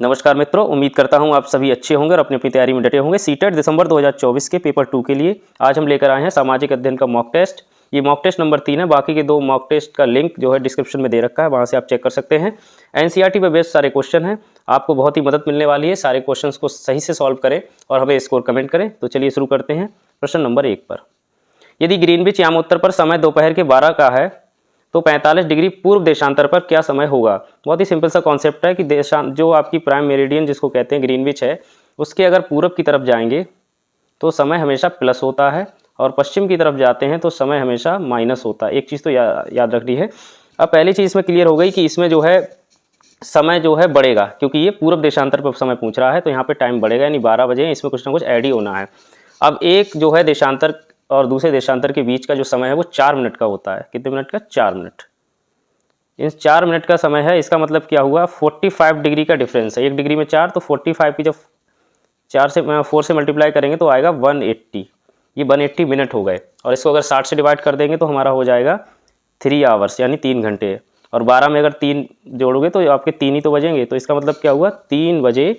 नमस्कार मित्रों, उम्मीद करता हूं आप सभी अच्छे होंगे और अपनी अपनी तैयारी में डटे होंगे। सीटेट दिसंबर 2024 के पेपर 2 के लिए आज हम लेकर आए हैं सामाजिक अध्ययन का मॉक टेस्ट। ये मॉक टेस्ट नंबर 3 है। बाकी के 2 मॉक टेस्ट का लिंक जो है डिस्क्रिप्शन में दे रखा है, वहां से आप चेक कर सकते हैं। एनसीईआरटी पे बेस्ड सारे क्वेश्चन हैं, आपको बहुत ही मदद मिलने वाली है। सारे क्वेश्चन को सही से सॉल्व करें और हमें स्कोर कमेंट करें। तो चलिए शुरू करते हैं। प्रश्न नंबर 1 पर, यदि ग्रीनविच याम उत्तर पर समय दोपहर के 12 का है तो 45 डिग्री पूर्व देशांतर पर क्या समय होगा। बहुत ही सिंपल सा कॉन्सेप्ट है कि जो आपकी प्राइम मेरिडियन जिसको कहते हैं ग्रीनविच है, उसके अगर पूर्व की तरफ जाएंगे तो समय हमेशा प्लस होता है और पश्चिम की तरफ जाते हैं तो समय हमेशा माइनस होता है। एक चीज़ तो याद रखनी है। अब पहली चीज़ इसमें क्लियर हो गई कि इसमें जो है समय जो है बढ़ेगा, क्योंकि ये पूर्व देशांतर पर समय पूछ रहा है तो यहाँ पे टाइम बढ़ेगा, यानी 12 बजे। इसमें कुछ ना कुछ ऐड ही होना है। अब एक जो है देशांतर और दूसरे देशांतर के बीच का जो समय है वो 4 मिनट का होता है। कितने मिनट का? 4 मिनट। इन 4 मिनट का समय है। इसका मतलब क्या हुआ? 45 डिग्री का डिफरेंस है। 1 डिग्री में 4, तो 45 की जब 4 से मल्टीप्लाई करेंगे तो आएगा 180। ये 180 मिनट हो गए। और इसको अगर 60 से डिवाइड कर देंगे तो हमारा हो जाएगा 3 आवर्स, यानी 3 घंटे। और 12 में अगर 3 जोड़ोगे तो आपके 3 ही तो बजेंगे। तो इसका मतलब क्या हुआ? 3 बजे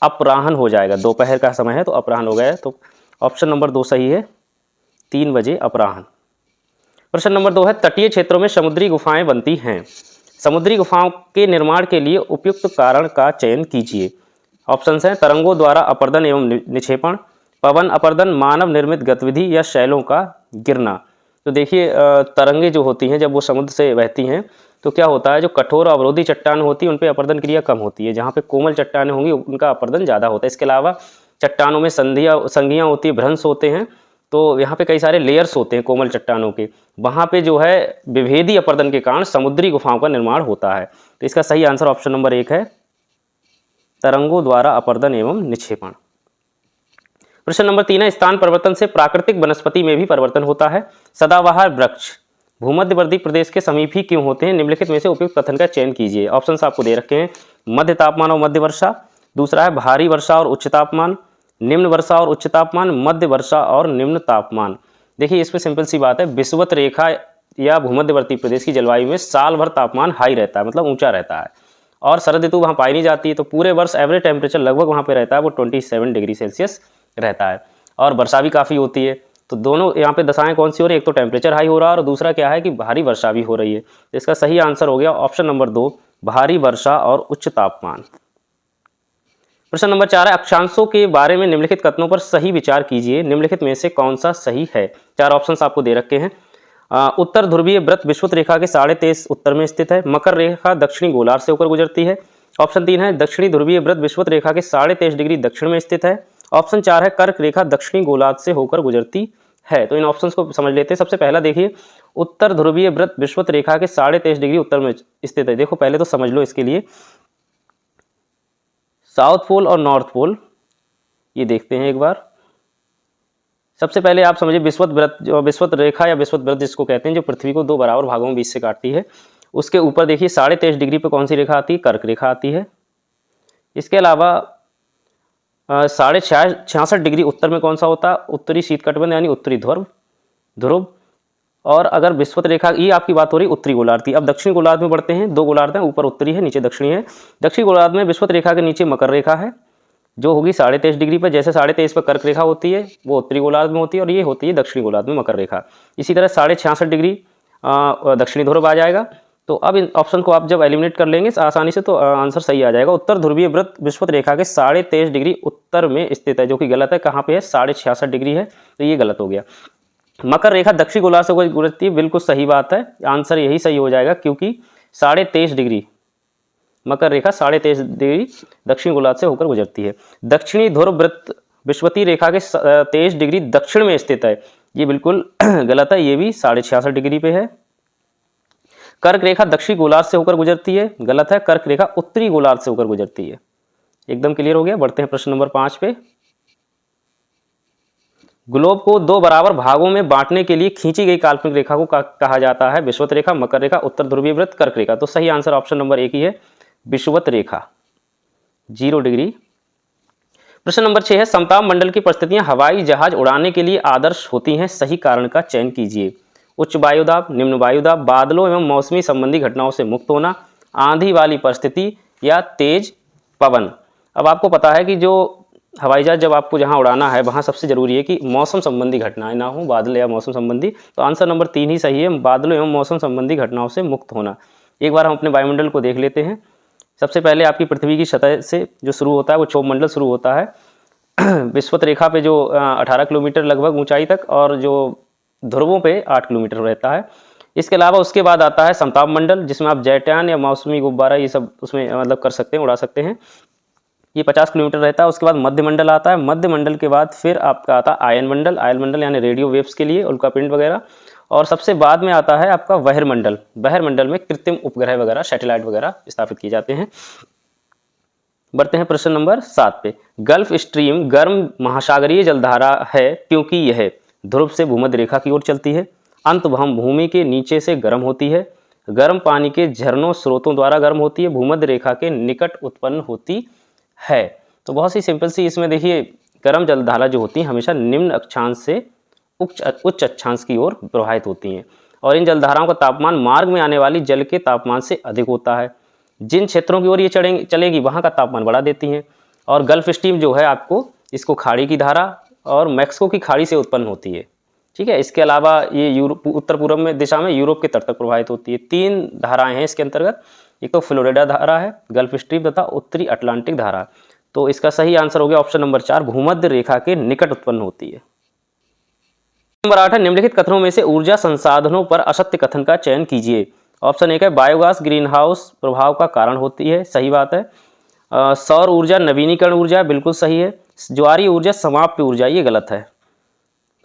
अपराह्न हो जाएगा। दोपहर का समय है तो अपराह्न हो गया। तो ऑप्शन नंबर 2 सही है, 3 बजे अपराह्न। प्रश्न नंबर 2 है, तटीय क्षेत्रों में समुद्री गुफाएं बनती हैं। समुद्री गुफाओं के निर्माण के लिए उपयुक्त कारण का चयन कीजिए। ऑप्शंस हैं तरंगों द्वारा अपर्दन एवं निक्षेपण, पवन अपर्दन, मानव निर्मित गतिविधि या शैलों का गिरना। तो देखिए, तरंगे जो होती हैं जब वो समुद्र से बहती हैं तो क्या होता है, जो कठोर अवरोधी चट्टान होती है उन पर अपर्दन क्रिया कम होती है, जहाँ पे कोमल चट्टानें होंगी उनका अपर्दन ज़्यादा होता है। इसके अलावा चट्टानों में संधियाँ होती है, भ्रंश होते हैं। तो यहाँ पे कई सारे लेयर्स होते हैं कोमल चट्टानों के, वहाँ पे जो है विभेदी अपर्दन के कारण समुद्री गुफाओं का निर्माण होता है। तो इसका सही आंसर ऑप्शन नंबर 1 है, तरंगों द्वारा अपर्दन एवं निक्षेपण। प्रश्न नंबर 3 है, स्थान परिवर्तन से प्राकृतिक वनस्पति में भी परिवर्तन होता है। सदाबहार वृक्ष भूमध्यवर्ती प्रदेश के समीप ही क्यों होते हैं? निम्नलिखित में से उपयुक्त कथन का चयन कीजिए। ऑप्शंस आपको दे रखे हैं, मध्य तापमान और मध्य वर्षा, दूसरा है भारी वर्षा और उच्च तापमान, निम्न वर्षा और उच्च तापमान, मध्य वर्षा और निम्न तापमान। देखिए, इसमें सिंपल सी बात है, विषुवत रेखा या भूमध्यवर्ती प्रदेश की जलवायु में साल भर तापमान हाई रहता है, मतलब ऊंचा रहता है, और शरद ऋतु वहाँ पाई नहीं जाती है। तो पूरे वर्ष एवरेज टेम्परेचर लगभग वहाँ पे रहता है वो 27 डिग्री सेल्सियस रहता है, और वर्षा भी काफ़ी होती है। तो दोनों यहाँ पे दशाएं कौन सी हो रही है? एक तो टेम्परेचर हाई हो रहा है और दूसरा क्या है कि भारी वर्षा भी हो रही है। तो इसका सही आंसर हो गया ऑप्शन नंबर 2, भारी वर्षा और उच्च तापमान। प्रश्न नंबर 4 है, अक्षांशों के बारे में निम्नलिखित कथनों पर सही विचार कीजिए। निम्नलिखित में से कौन सा सही है? 4 ऑप्शंस आपको दे रखे हैं। उत्तर ध्रुवीय वृत्त विषुवत रेखा के 23.5 उत्तर में स्थित है। मकर रेखा दक्षिणी गोलार्ध से होकर गुजरती है। ऑप्शन 3 है, दक्षिणी ध्रुवीय वृत्त विषुवत रेखा के 23.5 डिग्री दक्षिण में स्थित है। ऑप्शन 4 है, कर्क रेखा दक्षिणी गोलार्ध से होकर गुजरती है। तो इन ऑप्शंस को समझ लेते हैं। सबसे पहला देखिए, उत्तर ध्रुवीय वृत्त विषुवत रेखा के 23.5 डिग्री उत्तर में स्थित है। देखो पहले तो समझ लो इसके लिए, साउथ पोल और नॉर्थ पोल ये देखते हैं एक बार। सबसे पहले आप समझिए विषुवत वृत्त, जो विषुवत रेखा या विषुवत वृत्त जिसको कहते हैं, जो पृथ्वी को 2 बराबर भागों में बीच से काटती है, उसके ऊपर देखिए 23.5 डिग्री पे कौन सी रेखा आती है? कर्क रेखा आती है। इसके अलावा 66.5 डिग्री उत्तर में कौन सा होता है? उत्तरी शीतकटिबंध यानी उत्तरी ध्रुव। और अगर विषुवत रेखा, ये आपकी बात हो रही उत्तरी गोलार्ध की। अब दक्षिणी गोलार्ध में बढ़ते हैं। 2 गोलार्ध हैं, ऊपर उत्तरी है, नीचे दक्षिणी है। दक्षिणी गोलार्ध में विषुवत रेखा के नीचे मकर रेखा है जो होगी 23.5 डिग्री पर। जैसे 23.5 पर कर्क रेखा होती है वो उत्तरी गोलार्ध में होती है, और ये होती है दक्षिणी गोलार्ध में मकर रेखा। इसी तरह 66.5 डिग्री दक्षिणी ध्रुव आ जाएगा। तो अब इन ऑप्शन को आप जब एलिमिनेट कर लेंगे आसानी से तो आंसर सही आ जाएगा। उत्तर ध्रुवीय वृत्त विषुवत रेखा के 23.5 डिग्री उत्तर में स्थित है, जो कि गलत है। कहाँ पे है? 66.5 डिग्री है, तो ये गलत हो गया। मकर रेखा दक्षिण गोलार्ध से गुजरती है, बिल्कुल सही बात है। आंसर यही सही हो जाएगा, क्योंकि 23.5 डिग्री मकर रेखा 23.5 डिग्री दक्षिण गोलार्ध से होकर गुजरती है। दक्षिणी ध्रुव वृत्त विषुवती रेखा के 23 डिग्री दक्षिण में स्थित है, ये बिल्कुल गलत है, ये भी 66.5 डिग्री पे है। कर्क रेखा दक्षिणी गोलार्ध से होकर गुजरती है, गलत है। कर्क रेखा उत्तरी गोलार्ध से होकर गुजरती है। एकदम क्लियर हो गया। बढ़ते हैं प्रश्न नंबर 5 पे। ग्लोब को 2 बराबर भागों में बांटने के लिए खींची गई काल्पनिक रेखा को कहा जाता है? विषुवत रेखा, मकर रेखा, उत्तर ध्रुवीय वृत्त, कर्क रेखा। तो सही आंसर ऑप्शन नंबर 1 ही है, विषुवत रेखा 0 डिग्री। प्रश्न नंबर 6 है, समताप मंडल की परिस्थितियां हवाई जहाज उड़ाने के लिए आदर्श होती हैं, सही कारण का चयन कीजिए। उच्च वायुदाब, निम्न वायुदाब, बादलों एवं मौसमी संबंधी घटनाओं से मुक्त होना, आंधी वाली परिस्थिति या तेज पवन। अब आपको पता है कि जो हवाई जहाज जब आपको जहाँ उड़ाना है वहाँ सबसे ज़रूरी है कि मौसम संबंधी घटनाएं ना हो, बादल या मौसम संबंधी। तो आंसर नंबर 3 ही सही है, बादलों एवं मौसम संबंधी घटनाओं से मुक्त होना। एक बार हम अपने वायुमंडल को देख लेते हैं। सबसे पहले आपकी पृथ्वी की सतह से जो शुरू होता है वो क्षोभ मंडल शुरू होता है विषुवत रेखा पे जो 18 किलोमीटर लगभग ऊंचाई तक, और जो ध्रुवों पे 8 किलोमीटर रहता है। इसके अलावा उसके बाद आता है समताप मंडल, जिसमें आप जेटयान या मौसमी गुब्बारा ये सब उसमें मतलब कर सकते हैं, उड़ा सकते हैं। ये 50 किलोमीटर रहता है। उसके बाद मध्य मंडल आता है। मध्य मंडल के बाद फिर आपका आता है आयन मंडल। आयन मंडल यानी रेडियो वेव्स के लिए, उल्कापिंड वगैरह। और सबसे बाद में आता है आपका बहिर्मंडल। बहिर्मंडल में कृत्रिम उपग्रह वगैरह, सैटेलाइट वगैरह स्थापित किए जाते हैं। बढ़ते हैं प्रश्न नंबर 7 पे। गल्फ स्ट्रीम गर्म महासागरीय जलधारा है क्योंकि यह ध्रुव से भूमध्य रेखा की ओर चलती है, अंतभम भूमि के नीचे से गर्म होती है, गर्म पानी के झरनों स्रोतों द्वारा गर्म होती है, भूमध्य रेखा के निकट उत्पन्न होती है। तो बहुत सी सिंपल सी इसमें देखिए, गर्म जलधारा जो होती है हमेशा निम्न अक्षांश से उच्च अक्षांश की ओर प्रवाहित होती हैं, और इन जलधाराओं का तापमान मार्ग में आने वाली जल के तापमान से अधिक होता है। जिन क्षेत्रों की ओर ये चलेगी वहाँ का तापमान बढ़ा देती हैं। और गल्फ स्ट्रीम जो है आपको, इसको खाड़ी की धारा और मैक्सिको की खाड़ी से उत्पन्न होती है। ठीक है। इसके अलावा ये यूरोप, उत्तर पूर्व में दिशा में यूरोप के तट तक प्रवाहित होती है। 3 धाराएं हैं इसके अंतर्गत, एक तो फ्लोरिडा धारा है, गल्फ स्ट्रीम तथा उत्तरी अटलांटिक धारा। तो इसका सही आंसर हो गया ऑप्शन नंबर 4, भूमध्य रेखा के निकट उत्पन्न होती है। नंबर 8 है, निम्नलिखित कथनों में से ऊर्जा संसाधनों पर असत्य कथन का चयन कीजिए। ऑप्शन 1 है, बायोगैस ग्रीन हाउस प्रभाव का कारण होती है, सही बात है। सौर ऊर्जा नवीनीकरण ऊर्जा, बिल्कुल सही है। ज्वारीय ऊर्जा समाप्य ऊर्जा, ये गलत है।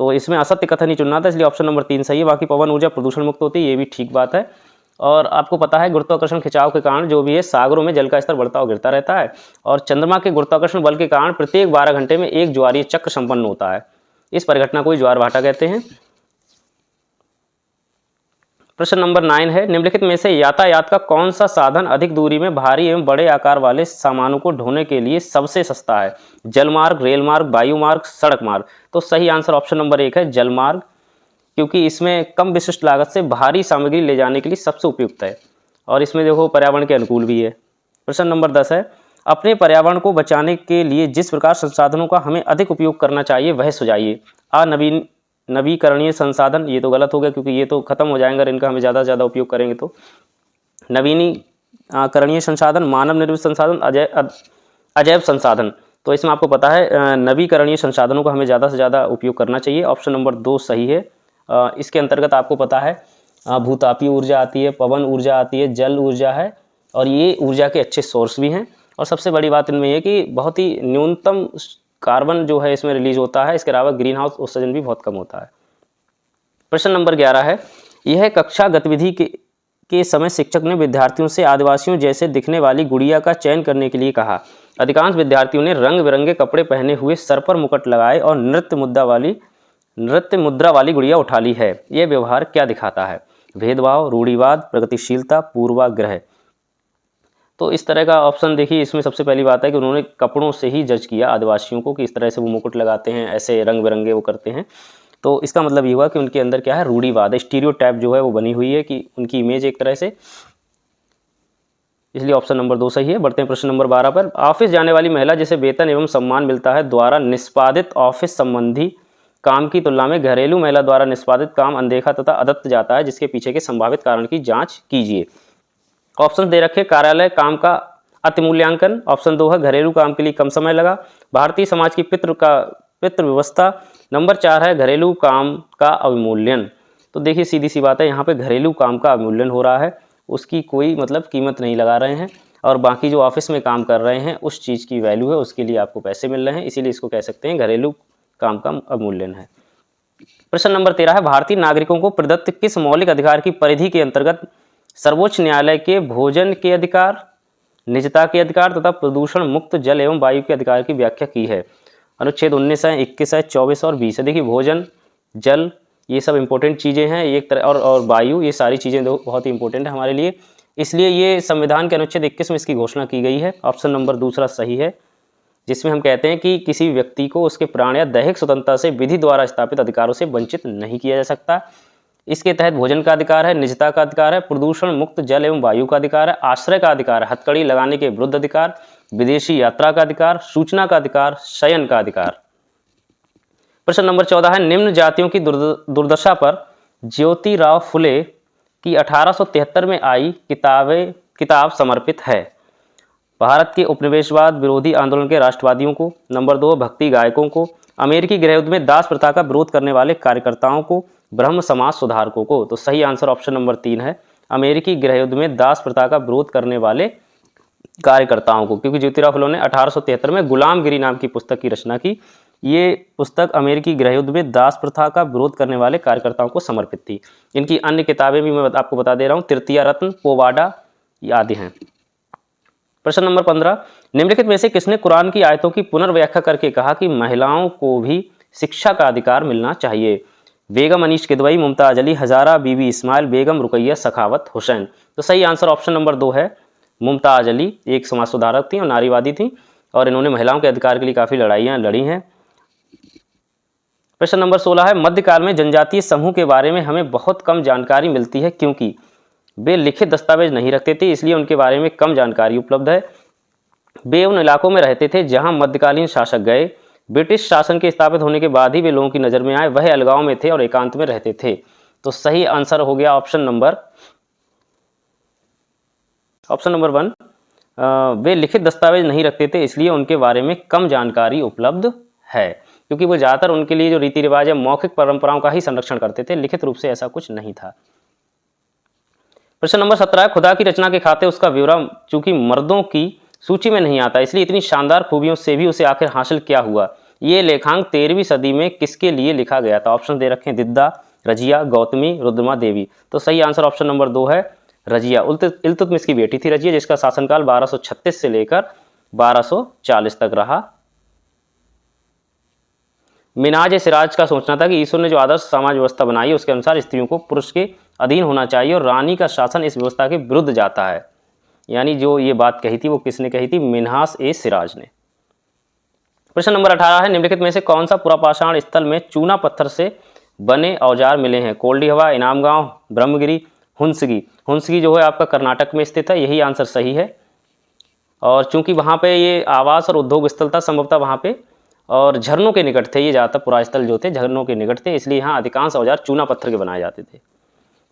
तो इसमें असत्य कथन ही चुनना था, इसलिए ऑप्शन नंबर 3 सही है। बाकी पवन ऊर्जा प्रदूषण मुक्त होती है, ये भी ठीक बात है। और आपको पता है गुरुत्वाकर्षण खिंचाव के कारण जो भी है सागरों में जल का स्तर बढ़ता और गिरता रहता है, और चंद्रमा के गुरुत्वाकर्षण बल के कारण प्रत्येक 12 घंटे में एक ज्वारीय चक्र संपन्न होता है। इस परिघटना को ज्वार भाटा कहते हैं। प्रश्न नंबर 9 है, निम्नलिखित में से यातायात का कौन सा साधन अधिक दूरी में भारी एवं बड़े आकार वाले सामानों को ढोने के लिए सबसे सस्ता है? जलमार्ग, रेल मार्ग, वायु मार्ग, सड़क मार्ग। तो सही आंसर ऑप्शन नंबर 1 है, जलमार्ग, क्योंकि इसमें कम विशिष्ट लागत से भारी सामग्री ले जाने के लिए सबसे उपयुक्त है, और इसमें देखो पर्यावरण के अनुकूल भी है। प्रश्न नंबर 10 है, अपने पर्यावरण को बचाने के लिए जिस प्रकार संसाधनों का हमें अधिक उपयोग करना चाहिए वह सुझाइए। नवीकरणीय संसाधन, ये तो गलत हो गया क्योंकि ये तो खत्म हो जाएंगे, इनका हमें ज़्यादा से ज़्यादा उपयोग करेंगे तो। नवीकरणीय संसाधन, मानव निर्मित संसाधन, अजैव संसाधन। तो इसमें आपको पता है नवीकरणीय संसाधनों का हमें ज़्यादा से ज़्यादा उपयोग करना चाहिए। ऑप्शन नंबर 2 सही है। इसके अंतर्गत आपको पता है भूतापीय ऊर्जा आती है, पवन ऊर्जा आती है, जल ऊर्जा है, और ये ऊर्जा के अच्छे सोर्स भी हैं। और सबसे बड़ी बात इनमें यह कि बहुत ही न्यूनतम कार्बन जो है इसमें रिलीज होता है। इसके अलावा ग्रीन हाउस उत्सर्जन भी बहुत कम होता है। प्रश्न नंबर 11 है, यह कक्षा गतिविधि के समय शिक्षक ने विद्यार्थियों से आदिवासियों जैसे दिखने वाली गुड़िया का चयन करने के लिए कहा। अधिकांश विद्यार्थियों ने रंग बिरंगे कपड़े पहने हुए, सर पर मुकुट लगाए और नृत्य मुद्रा वाली गुड़िया उठा ली है। यह व्यवहार क्या दिखाता है? भेदभाव, रूढ़िवाद, प्रगतिशीलता, पूर्वाग्रह। तो इस तरह का ऑप्शन देखिए, इसमें सबसे पहली बात है कि उन्होंने कपड़ों से ही जज किया आदिवासियों को कि इस तरह से वो मुकुट लगाते हैं, ऐसे रंग बिरंगे वो करते हैं। तो इसका मतलब ये हुआ कि उनके अंदर क्या है, रूढ़िवाद, स्टीरियोटाइप जो है वो बनी हुई है कि उनकी इमेज एक तरह से, इसलिए ऑप्शन नंबर 2 सही है। बढ़ते हैं प्रश्न नंबर 12 पर। ऑफिस जाने वाली महिला जिसे वेतन एवं सम्मान मिलता है द्वारा निष्पादित ऑफिस संबंधी काम की तुलना में घरेलू महिला द्वारा निष्पादित काम अनदेखा तथा अदत्त जाता है, जिसके पीछे के संभावित कारण की जांच कीजिए। ऑप्शन दे रखे, कार्यालय काम का अतिमूल्यांकन, ऑप्शन 2 है घरेलू काम के लिए कम समय लगा, भारतीय समाज की पितृ व्यवस्था, नंबर 4 है घरेलू काम का अवमूल्यन। तो देखिए सीधी सी बात है, यहाँ पे घरेलू काम का अवमूल्यन हो रहा है, उसकी कोई मतलब कीमत नहीं लगा रहे हैं, और बाकी जो ऑफिस में काम कर रहे हैं उस चीज़ की वैल्यू है, उसके लिए आपको पैसे मिल रहे हैं, इसीलिए इसको कह सकते हैं घरेलू काम का अवमूल्यन है। प्रश्न नंबर 13 है, भारतीय नागरिकों को प्रदत्त किस मौलिक अधिकार की परिधि के अंतर्गत सर्वोच्च न्यायालय के भोजन के अधिकार, निजता के अधिकार तथा प्रदूषण मुक्त जल एवं वायु के अधिकार की व्याख्या की है? अनुच्छेद 19 है, 21 है, 24 और 20 है। देखिए भोजन, जल, ये सब इंपॉर्टेंट चीज़ें हैं, ये एक तरह, और वायु, ये सारी चीज़ें बहुत ही इंपॉर्टेंट है हमारे लिए, इसलिए ये संविधान के अनुच्छेद 21 में इसकी घोषणा की गई है। ऑप्शन नंबर 2 सही है, जिसमें हम कहते हैं कि किसी व्यक्ति को उसके प्राण या दैहिक स्वतंत्रता से विधि द्वारा स्थापित अधिकारों से वंचित नहीं किया जा सकता। इसके तहत भोजन का अधिकार है, निजता का अधिकार है, प्रदूषण मुक्त जल एवं वायु का अधिकार है, आश्रय का अधिकार है, हथकड़ी लगाने के विरुद्ध अधिकार, विदेशी यात्रा का अधिकार, सूचना का अधिकार, शयन का अधिकार। प्रश्न नंबर 14 है, निम्न जातियों की दुर्दशा पर ज्योतिराव फुले की 1873 में आई किताब समर्पित है। भारत के उपनिवेशवाद विरोधी आंदोलन के राष्ट्रवादियों को, नंबर 2 भक्ति गायकों को, अमेरिकी गृहयुद्ध में दास प्रथा का विरोध करने वाले कार्यकर्ताओं को, ब्रह्म समाज सुधारकों को। तो सही आंसर ऑप्शन नंबर 3 है, अमेरिकी गृहयुद्ध में दास प्रथा का विरोध करने वाले कार्यकर्ताओं को, क्योंकि ज्योतिराव फुले ने 1873 में गुलामगिरी नाम की पुस्तक की रचना की। ये पुस्तक अमेरिकी गृहयुद्ध में दास प्रथा का विरोध करने वाले कार्यकर्ताओं को समर्पित थी। इनकी अन्य किताबें भी मैं आपको बता दे रहा हूँ, तृतीय रत्न, पोवाडा आदि हैं। प्रश्न नंबर 15, निम्नलिखित में से किसने कुरान की आयतों की पुनर्व्याख्या करके कहा कि महिलाओं को भी शिक्षा का अधिकार मिलना चाहिए? बेगम अनीस किदवई, मुमताज अली, हजारा बीबी इस्माइल, बेगम रुकैया सखावत हुसैन। तो सही आंसर ऑप्शन नंबर 2 है, मुमताज अली एक समाज सुधारक थी और नारीवादी थी और इन्होंने महिलाओं के अधिकार के लिए काफ़ी लड़ाइयाँ लड़ी हैं। प्रश्न नंबर 16 है, मध्यकाल में जनजातीय समूह के बारे में हमें बहुत कम जानकारी मिलती है क्योंकि वे लिखित दस्तावेज नहीं रखते थे, इसलिए उनके बारे में कम जानकारी उपलब्ध है। वे उन इलाकों में रहते थे जहां मध्यकालीन शासक गए। ब्रिटिश शासन के स्थापित होने के बाद ही वे लोगों की नज़र में आए। वह अलगाव में थे और एकांत में रहते थे। तो सही आंसर हो गया ऑप्शन नंबर 1। वे लिखित दस्तावेज नहीं रखते थे, इसलिए उनके बारे में कम जानकारी उपलब्ध है, क्योंकि वो ज़्यादातर उनके लिए जो रीति रिवाज है मौखिक परंपराओं का ही संरक्षण करते थे, लिखित रूप से ऐसा कुछ नहीं था। प्रश्न नंबर 17 है, खुदा की रचना के खाते उसका विवरण चूंकि मर्दों की सूची में नहीं आता, इसलिए इतनी शानदार खूबियों से भी उसे आखिर हासिल क्या हुआ? ये लेखांक 13वीं सदी में किसके लिए लिखा गया था? ऑप्शन दे रखे हैं, दिद्दा, रजिया, गौतमी, रुद्रमा देवी। तो सही आंसर ऑप्शन नंबर 2 है, रजिया। इल्तुतमिश की बेटी थी रजिया, जिसका शासनकाल 1236 से लेकर 1240 तक रहा। मिनाज सिराज का सोचना था कि ईश्वर ने जो आदर्श समाज व्यवस्था बनाई है उसके अनुसार स्त्रियों को पुरुष के अधीन होना चाहिए और रानी का शासन इस व्यवस्था के विरुद्ध जाता है। यानी जो ये बात कही थी वो किसने कही थी? मिन्हास ए सिराज ने। प्रश्न नंबर 18 है, निम्नलिखित में से कौन सा पुरापाषाण स्थल में चूना पत्थर से बने औजार मिले हैं? कोल्डी हवा, इनाम गांव, ब्रह्मगिरी, हुंसगी। हुंसगी जो है आपका कर्नाटक में स्थित है, यही आंसर सही है। और चूंकि वहाँ पे ये आवास और उद्योग स्थल था संभवतः वहाँ पे, और झरनों के निकट थे, ये ज़्यादातर पुरा स्थल जो थे झरनों के निकट थे, इसलिए यहाँ अधिकांश औजार चूना पत्थर के बनाए जाते थे।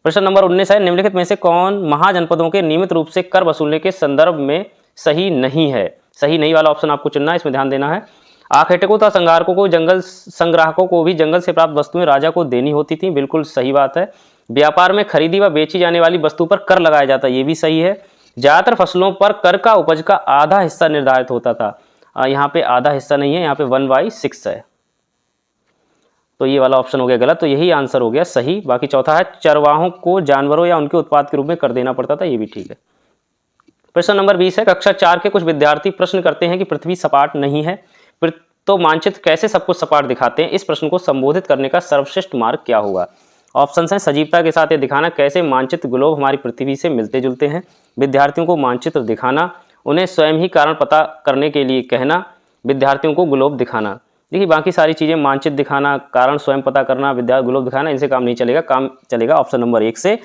प्रश्न नंबर 19 है, निम्नलिखित में से कौन महाजनपदों के नियमित रूप से कर वसूलने के संदर्भ में सही नहीं है? सही नहीं वाला ऑप्शन आपको चुनना है, इसमें ध्यान देना है। आखेटकों तथा संग्राहकों को जंगल संग्राहकों को भी जंगल से प्राप्त वस्तुएं राजा को देनी होती थी, बिल्कुल सही बात है। व्यापार में खरीदी व बेची जाने वाली वस्तु पर कर लगाया जाता, ये भी सही है। ज़्यादातर फसलों पर कर का उपज का आधा हिस्सा निर्धारित होता था, यहाँ पे आधा हिस्सा नहीं है, यहाँ पे 1/6 है, तो ये वाला ऑप्शन हो गया गलत, तो यही आंसर हो गया सही। बाकी चौथा है, चरवाहों को जानवरों या उनके उत्पाद के रूप में कर देना पड़ता था, ये भी ठीक है। प्रश्न नंबर 20 है, कक्षा 4 के कुछ विद्यार्थी प्रश्न करते हैं कि पृथ्वी सपाट नहीं है, तो मानचित्र कैसे सब कुछ सपाट दिखाते हैं? इस प्रश्न को संबोधित करने का सर्वश्रेष्ठ मार्ग क्या होगा? ऑप्शन है, सजीवता के साथ ये दिखाना कैसे मानचित्र ग्लोब हमारी पृथ्वी से मिलते जुलते हैं, विद्यार्थियों को मानचित्र दिखाना, उन्हें स्वयं ही कारण पता करने के लिए कहना, विद्यार्थियों को ग्लोब दिखाना। देखिए बाकी सारी चीज़ें, मानचित्र दिखाना, कारण स्वयं पता करना, विद्यार्थी ग्लोब दिखाना, इनसे काम नहीं चलेगा। काम चलेगा ऑप्शन नंबर 1 से,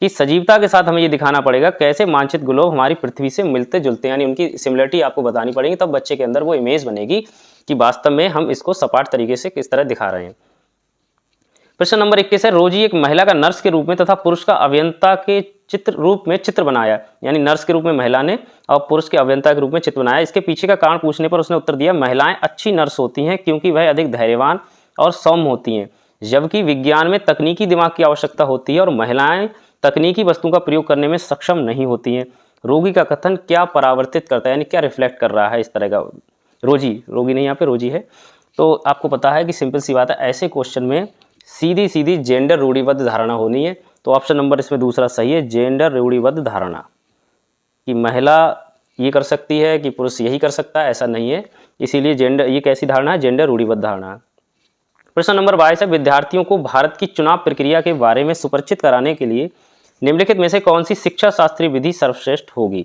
कि सजीवता के साथ हमें ये दिखाना पड़ेगा कैसे मानचित्र ग्लोब हमारी पृथ्वी से मिलते जुलते हैं, यानी उनकी सिमिलरिटी आपको बतानी पड़ेगी, तब बच्चे के अंदर वो इमेज बनेगी कि वास्तव में हम इसको सपाट तरीके से किस तरह दिखा रहे हैं। प्रश्न नंबर 21 है, रोजी एक महिला का नर्स के रूप में तथा पुरुष का अभियंता के रूप में चित्र बनाया, यानी नर्स के रूप में महिला ने और पुरुष के अभियंता के रूप में चित्र बनाया। इसके पीछे का कारण पूछने पर उसने उत्तर दिया, महिलाएं अच्छी नर्स होती हैं क्योंकि वह अधिक धैर्यवान और सौम्य होती हैं, जबकि विज्ञान में तकनीकी दिमाग की आवश्यकता होती है और महिलाएं तकनीकी वस्तुओं का प्रयोग करने में सक्षम नहीं होती हैं। रोगी का कथन क्या परावर्तित करता है, यानी क्या रिफ्लेक्ट कर रहा है इस तरह का? रोगी नहीं, यहाँ पे रोजी है। तो आपको पता है कि सिंपल सी बात है, ऐसे क्वेश्चन में सीधी सीधी जेंडर रूढ़िबद्ध धारणा होनी है। तो ऑप्शन नंबर इसमें दूसरा सही है, जेंडर रूढ़िबद्ध धारणा, कि महिला ये कर सकती है कि पुरुष यही कर सकता है, ऐसा नहीं है। इसीलिए जेंडर, ये कैसी धारणा है? जेंडर रूढ़िबद्ध धारणा। प्रश्न नंबर 22 है, विद्यार्थियों को भारत की चुनाव प्रक्रिया के बारे में सुपरिचित कराने के लिए निम्नलिखित में से कौन सी शिक्षा शास्त्रीय विधि सर्वश्रेष्ठ होगी?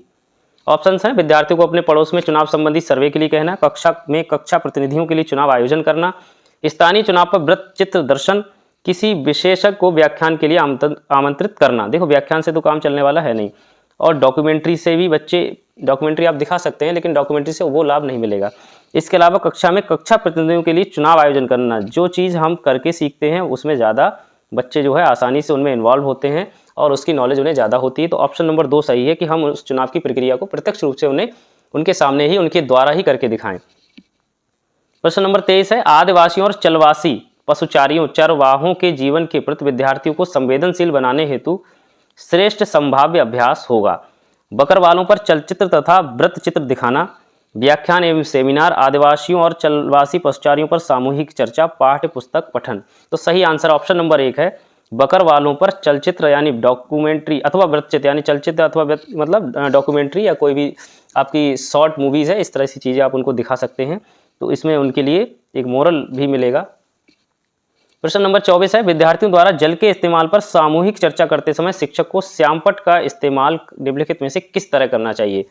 ऑप्शंस हैं, विद्यार्थियों को अपने पड़ोस में चुनाव संबंधी सर्वे के लिए कहना, कक्षा में कक्षा प्रतिनिधियों के लिए चुनाव आयोजन करना, स्थानीय चुनाव पर वृत्त चित्र दर्शन किसी विशेषज्ञ को व्याख्यान के लिए आमंत्रित करना। देखो व्याख्यान से तो काम चलने वाला है नहीं, और डॉक्यूमेंट्री से भी बच्चे, डॉक्यूमेंट्री आप दिखा सकते हैं लेकिन डॉक्यूमेंट्री से वो लाभ नहीं मिलेगा। इसके अलावा कक्षा में कक्षा प्रतिनिधियों के लिए चुनाव आयोजन करना। जो चीज़ हम करके सीखते हैं उसमें ज़्यादा बच्चे जो है आसानी से उनमें इन्वॉल्व होते हैं और उसकी नॉलेज उन्हें ज़्यादा होती है। तो ऑप्शन नंबर 2 सही है कि हम उस चुनाव की प्रक्रिया को प्रत्यक्ष रूप से उन्हें उनके सामने ही, उनके द्वारा ही करके दिखाएं। प्रश्न नंबर 23 है, आदिवासियों और चलवासी पशुचारियों चरवाहों के जीवन के प्रति विद्यार्थियों को संवेदनशील बनाने हेतु श्रेष्ठ संभाव्य अभ्यास होगा। बकरवालों पर चलचित्र तथा वृत्त चित्र दिखाना, व्याख्यान एवं सेमिनार, आदिवासियों और चलवासी पशुचारियों पर सामूहिक चर्चा, पाठ्य पुस्तक पठन। तो सही आंसर ऑप्शन नंबर 1 है, बकरवालों पर चलचित्र यानी डॉक्यूमेंट्री अथवा वृत्तचित्र यानी चलचित्र अथवा मतलब डॉक्यूमेंट्री या कोई भी आपकी शॉर्ट मूवीज़ है, इस तरह की चीज़ें आप उनको दिखा सकते हैं, तो इसमें उनके लिए एक मोरल भी मिलेगा। प्रश्न नंबर 24 है, विद्यार्थियों द्वारा जल के इस्तेमाल पर सामूहिक चर्चा करते समय शिक्षक को श्यामपट्ट का इस्तेमाल निम्नलिखित में से किस तरह करना चाहिए।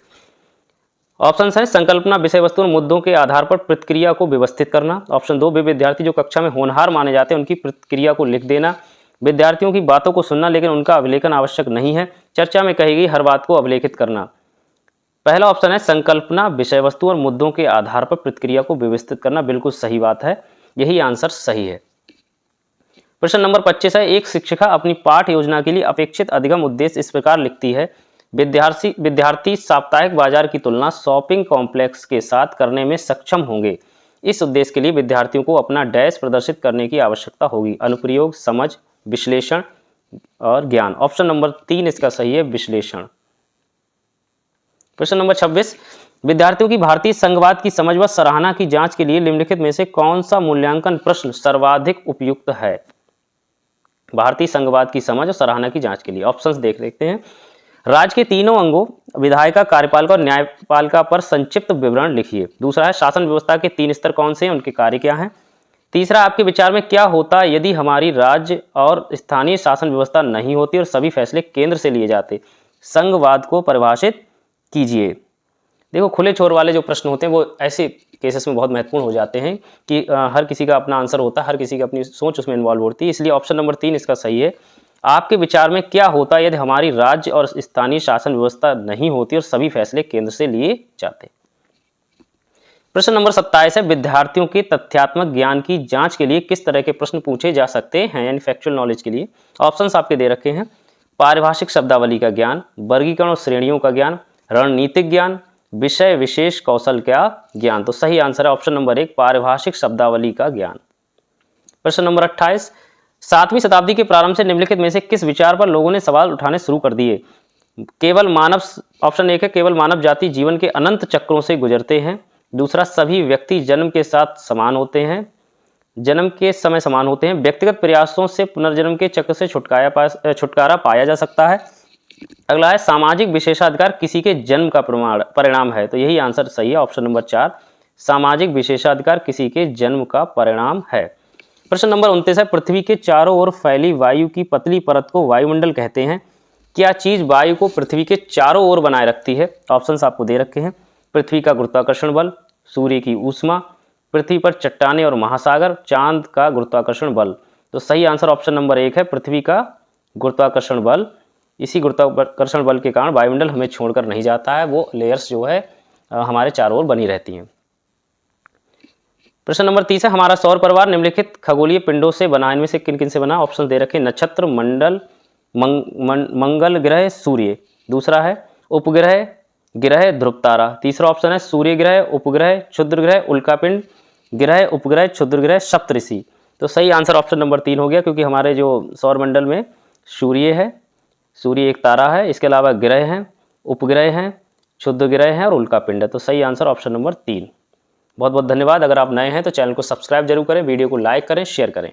ऑप्शन है, संकल्पना, विषय वस्तु और मुद्दों के आधार पर प्रतिक्रिया को व्यवस्थित करना। ऑप्शन 2, वे विद्यार्थी जो कक्षा में होनहार माने जाते हैं उनकी प्रतिक्रिया को लिख देना। विद्यार्थियों की बातों को सुनना लेकिन उनका अवलेखन आवश्यक नहीं है। चर्चा में कही गई हर बात को अवलेखित करना। पहला ऑप्शन है, संकल्पना, विषय वस्तु और मुद्दों के आधार पर प्रतिक्रिया को व्यवस्थित करना। बिल्कुल सही बात है, यही आंसर सही है। प्रश्न नंबर 25 है, एक शिक्षिका अपनी पाठ योजना के लिए अपेक्षित अधिगम उद्देश्य इस प्रकार लिखती है। विद्यार्थी साप्ताहिक बाजार की तुलना शॉपिंग कॉम्प्लेक्स के साथ करने में सक्षम होंगे। इस उद्देश्य के लिए विद्यार्थियों को अपना डैश प्रदर्शित करने की आवश्यकता होगी। अनुप्रयोग, समझ, विश्लेषण और ज्ञान। ऑप्शन नंबर 3 इसका सही है, विश्लेषण। प्रश्न नंबर 26, विद्यार्थियों की भारतीय संघवाद की समझ व सराहना की जांच के लिए निम्नलिखित में से कौन सा मूल्यांकन प्रश्न सर्वाधिक उपयुक्त है। भारतीय संघवाद की समझ और सराहना की जांच के लिए ऑप्शंस देखते हैं। राज्य के तीनों अंगों विधायिका, कार्यपालिका और न्यायपालिका पर संक्षिप्त विवरण लिखिए। दूसरा है, शासन व्यवस्था के 3 स्तर कौन से हैं, उनके कार्य क्या हैं। तीसरा, आपके विचार में क्या होता यदि हमारी राज्य और स्थानीय शासन व्यवस्था नहीं होती और सभी फैसले केंद्र से लिए जाते। संघवाद को परिभाषित कीजिए। देखो खुले छोर वाले जो प्रश्न होते हैं वो ऐसे केसेस में बहुत महत्वपूर्ण हो जाते हैं कि हर किसी का अपना आंसर होता है, हर किसी की अपनी सोच उसमें इन्वॉल्व होती है। इसलिए ऑप्शन नंबर 3 इसका सही है। आपके विचार में क्या होता यदि हमारी राज्य और स्थानीय शासन व्यवस्था नहीं होती और सभी फैसले केंद्र से लिए जाते। प्रश्न नंबर 27 है, विद्यार्थियों के तथ्यात्मक ज्ञान की जांच के लिए किस तरह के प्रश्न पूछे जा सकते हैं, यानी फैक्चुअल नॉलेज के लिए। ऑप्शंस आपके दे रखे हैं। पारिभाषिक शब्दावली का ज्ञान, वर्गीकरण और श्रेणियों का ज्ञान, रणनीतिक ज्ञान, विषय विशेष कौशल का ज्ञान। तो सही आंसर है ऑप्शन नंबर 1, पारिभाषिक शब्दावली का ज्ञान। प्रश्न नंबर 28, 7वीं शताब्दी के प्रारंभ से निम्नलिखित में से किस विचार पर लोगों ने सवाल उठाने शुरू कर दिए। केवल मानव, ऑप्शन 1 है, केवल मानव जाति जीवन के अनंत चक्रों से गुजरते हैं। दूसरा, सभी व्यक्ति जन्म के साथ समान होते हैं, जन्म के समय समान होते हैं। व्यक्तिगत प्रयासों से पुनर्जन्म के चक्र से छुटकारा पाया जा सकता है। अगला है, सामाजिक विशेषाधिकार किसी के जन्म का परिणाम है। तो यही आंसर सही है, ऑप्शन नंबर 4, सामाजिक विशेषाधिकार किसी के जन्म का परिणाम है। प्रश्न नंबर 29 है, पृथ्वी के चारों ओर फैली वायु की पतली परत को वायुमंडल कहते हैं। क्या चीज वायु को पृथ्वी के चारों ओर बनाए रखती है। ऑप्शंस आपको दे रखे हैं। पृथ्वी का गुरुत्वाकर्षण बल, सूर्य की ऊष्मा, पृथ्वी पर चट्टानें और महासागर, चांद का गुरुत्वाकर्षण बल। तो सही आंसर ऑप्शन नंबर 1 है, पृथ्वी का गुरुत्वाकर्षण बल। इसी गुरुत्वाकर्षण बल के कारण वायुमंडल हमें छोड़कर नहीं जाता है, वो लेयर्स जो है हमारे चारों ओर बनी रहती हैं। प्रश्न नंबर 30 है, हमारा सौर परिवार निम्नलिखित खगोलीय पिंडों से बना, इनमें से किन किन से बना। ऑप्शन दे रखे, नक्षत्र, मंडल, मंगल ग्रह, सूर्य। दूसरा है उपग्रह, ग्रह, ध्रुव तारा। तीसरा ऑप्शन है सूर्य ग्रह, उपग्रह, क्षुद्र ग्रह, उल्कापिंड, ग्रह, उपग्रह, क्षुद्र ग्रह, सप्तऋषि। तो सही आंसर ऑप्शन नंबर 3 हो गया, क्योंकि हमारे जो सौर मंडल में सूर्य है, सूर्य एक तारा है, इसके अलावा ग्रह हैं, उपग्रह हैं, क्षुद्र ग्रह हैं और उल्कापिंड है। तो सही आंसर ऑप्शन नंबर 3। बहुत बहुत धन्यवाद। अगर आप नए हैं तो चैनल को सब्सक्राइब जरूर करें, वीडियो को लाइक करें, शेयर करें।